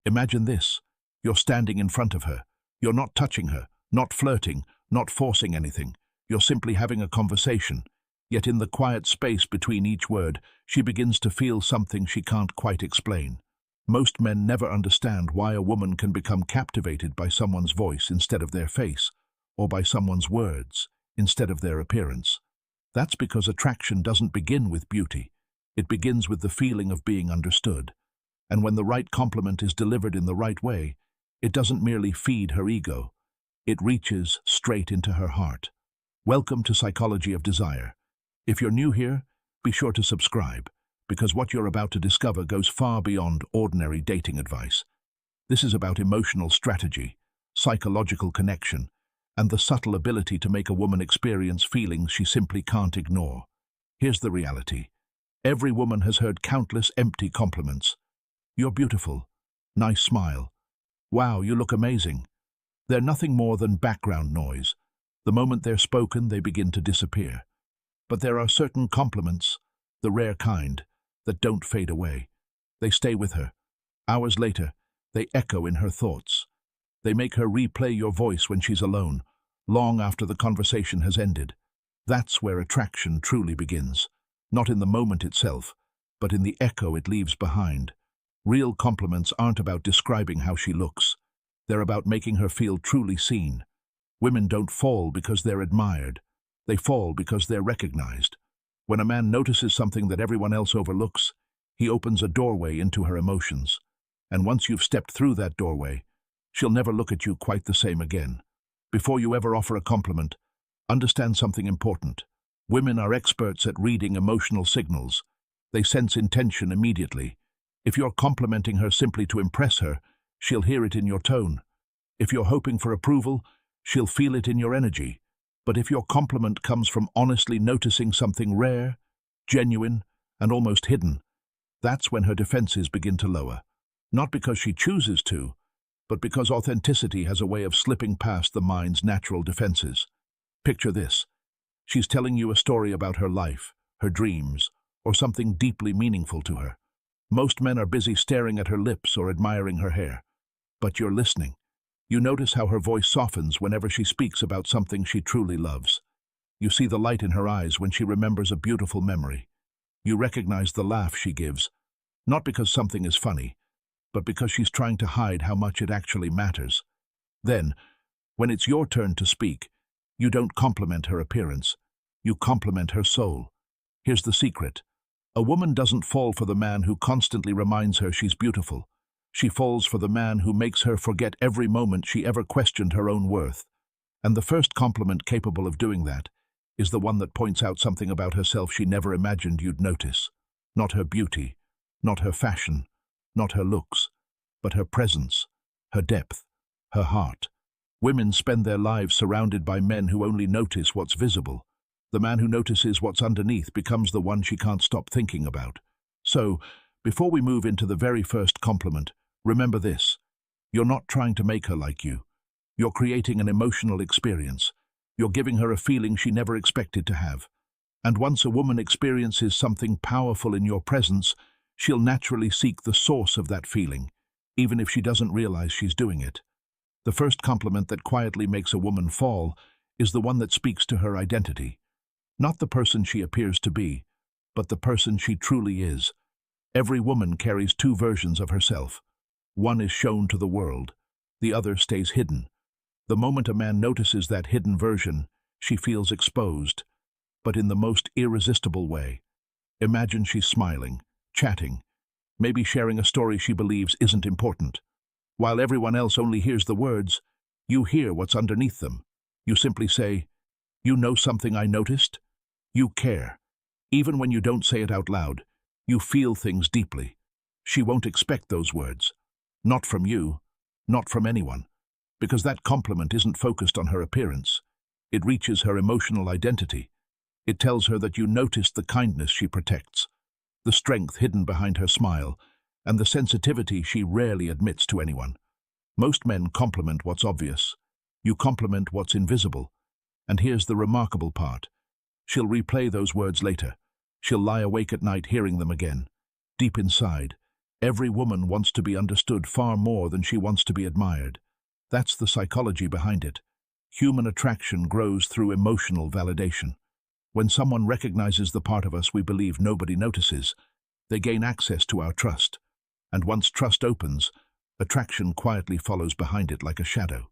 Imagine this. You're standing in front of her. You're not touching her, not flirting, not forcing anything. You're simply having a conversation. Yet in the quiet space between each word, she begins to feel something she can't quite explain. Most men never understand why a woman can become captivated by someone's voice instead of their face, or by someone's words instead of their appearance. That's because attraction doesn't begin with beauty. It begins with the feeling of being understood. And when the right compliment is delivered in the right way, it doesn't merely feed her ego. It reaches straight into her heart. Welcome to Psychology of Desire. If you're new here, be sure to subscribe, because what you're about to discover goes far beyond ordinary dating advice. This is about emotional strategy, psychological connection, and the subtle ability to make a woman experience feelings she simply can't ignore. Here's the reality. Every woman has heard countless empty compliments. You're beautiful. Nice smile. Wow, you look amazing. They're nothing more than background noise. The moment they're spoken, they begin to disappear. But there are certain compliments, the rare kind, that don't fade away. They stay with her. Hours later, they echo in her thoughts. They make her replay your voice when she's alone, long after the conversation has ended. That's where attraction truly begins, not in the moment itself, but in the echo it leaves behind. Real compliments aren't about describing how she looks. They're about making her feel truly seen. Women don't fall because they're admired. They fall because they're recognized. When a man notices something that everyone else overlooks, he opens a doorway into her emotions. And once you've stepped through that doorway, she'll never look at you quite the same again. Before you ever offer a compliment, understand something important. Women are experts at reading emotional signals. They sense intention immediately. If you're complimenting her simply to impress her, she'll hear it in your tone. If you're hoping for approval, she'll feel it in your energy. But if your compliment comes from honestly noticing something rare, genuine, and almost hidden, that's when her defenses begin to lower. Not because she chooses to, but because authenticity has a way of slipping past the mind's natural defenses. Picture this. She's telling you a story about her life, her dreams, or something deeply meaningful to her. Most men are busy staring at her lips or admiring her hair. But you're listening. You notice how her voice softens whenever she speaks about something she truly loves. You see the light in her eyes when she remembers a beautiful memory. You recognize the laugh she gives, not because something is funny, but because she's trying to hide how much it actually matters. Then, when it's your turn to speak, you don't compliment her appearance. You compliment her soul. Here's the secret. A woman doesn't fall for the man who constantly reminds her she's beautiful. She falls for the man who makes her forget every moment she ever questioned her own worth. And the first compliment capable of doing that is the one that points out something about herself she never imagined you'd notice. Not her beauty, not her fashion, not her looks, but her presence, her depth, her heart. Women spend their lives surrounded by men who only notice what's visible. The man who notices what's underneath becomes the one she can't stop thinking about. So, before we move into the very first compliment, remember this. You're not trying to make her like you. You're creating an emotional experience. You're giving her a feeling she never expected to have. And once a woman experiences something powerful in your presence, she'll naturally seek the source of that feeling, even if she doesn't realize she's doing it. The first compliment that quietly makes a woman fall is the one that speaks to her identity. Not the person she appears to be, but the person she truly is. Every woman carries two versions of herself. One is shown to the world, the other stays hidden. The moment a man notices that hidden version, she feels exposed, but in the most irresistible way. Imagine she's smiling, chatting, maybe sharing a story she believes isn't important. While everyone else only hears the words, you hear what's underneath them. You simply say, "You know something I noticed?" You care. Even when you don't say it out loud, you feel things deeply. She won't expect those words. Not from you, not from anyone. Because that compliment isn't focused on her appearance. It reaches her emotional identity. It tells her that you noticed the kindness she protects, the strength hidden behind her smile, and the sensitivity she rarely admits to anyone. Most men compliment what's obvious. You compliment what's invisible. And here's the remarkable part. She'll replay those words later. She'll lie awake at night hearing them again. Deep inside, Every woman wants to be understood far more than she wants to be admired. That's the psychology behind it. Human attraction grows through emotional validation. When someone recognizes the part of us we believe nobody notices, they gain access to our trust. And once trust opens, attraction quietly follows behind it like a shadow.